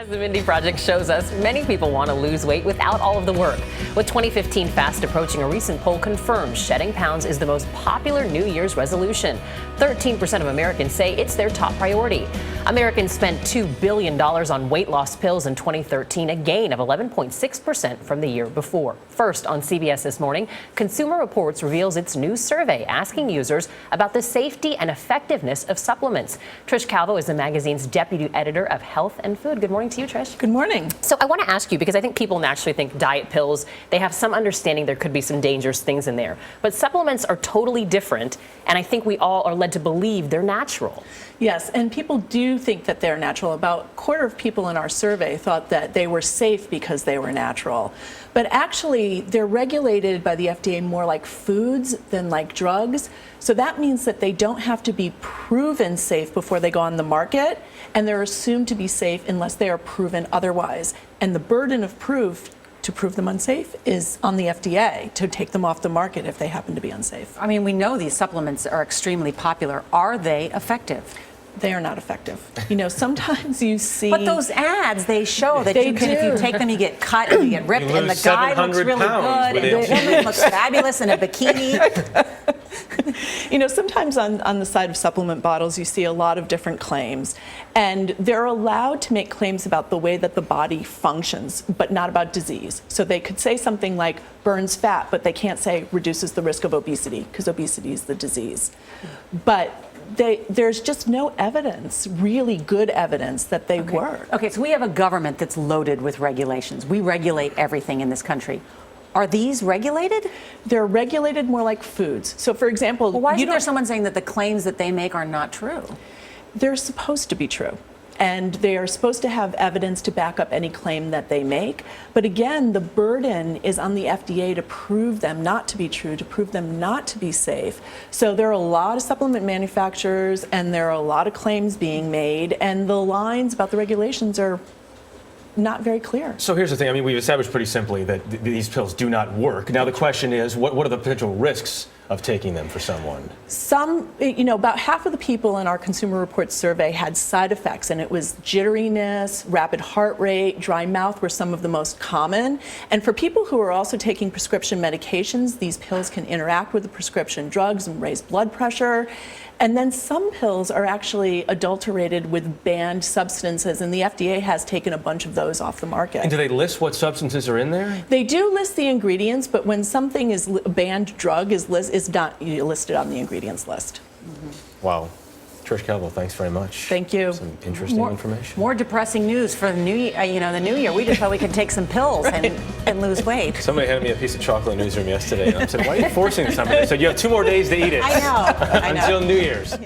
As the Mindy Project shows us, many people want to lose weight without all of the work. With 2015 fast approaching, a recent poll confirms shedding pounds is the most popular New Year's resolution. 13% of Americans say it's their top priority. Americans spent $2 billion on weight loss pills in 2013, a gain of 11.6% from the year before. First, on CBS This Morning, Consumer Reports reveals its new survey asking users about the safety and effectiveness of supplements. Trisha Calvo is the magazine's deputy editor of Health and Food. Good morning to you, Trish. Good morning. So I want to ask you, because I think people naturally think diet pills, they have some understanding there could be some dangerous things in there. But supplements are totally different, and I think we all are led to believe they're natural. Yes, and people do think that they're natural. About a quarter of people in our survey thought that they were safe because they were natural. But actually, they're regulated by the FDA more like foods than like drugs. So that means that they don't have to be proven safe before they go on the market, and they're assumed to be safe unless they are proven otherwise. And the burden of proof to prove them unsafe is on the FDA to take them off the market if they happen to be unsafe. I mean, we know these supplements are extremely popular. Are they effective? They are not effective. You know, sometimes you see... But those ads, they show that you can, if you take them, you get cut and you get ripped, and the guy looks really good, and the woman looks fabulous in a bikini. You know, sometimes on the side of supplement bottles, you see a lot of different claims, and they're allowed to make claims about the way that the body functions, but not about disease. So they could say something like burns fat, but they can't say reduces the risk of obesity, because obesity is the disease. But there's just no evidence, really good evidence, that they work. Okay, so we have a government that's loaded with regulations. We regulate everything in this country. Are these regulated? They're regulated more like foods. So, for example, well, why isn't there someone saying that the claims that they make are not true? They're supposed to be true. And they are supposed to have evidence to back up any claim that they make. But again, the burden is on the FDA to prove them not to be true, to prove them not to be safe. So there are a lot of supplement manufacturers, and there are a lot of claims being made, and the lines about the regulations are not very clear. So here's the thing. I mean, we've established pretty simply that these pills do not work. Now the question is, what are the potential risks of taking them for someone? About half of the people in our Consumer Reports survey had side effects, and it was jitteriness, rapid heart rate, dry mouth were some of the most common. And for people who are also taking prescription medications, these pills can interact with the prescription drugs and raise blood pressure. And then some pills are actually adulterated with banned substances, and the FDA has taken a bunch of those off the market. And do they list what substances are in there? They do list the ingredients, but when something is a banned drug is not listed on the ingredients list. Mm-hmm. Wow. Trisha Calvo, thanks very much. Thank you. Some interesting information. More depressing news for the new year. The new year. We just thought we could take some pills and lose weight. Somebody handed me a piece of chocolate in the newsroom yesterday, and I said, "Why are you forcing this on me?" They said, "You have 2 more days to eat it." I know. Until New Year's.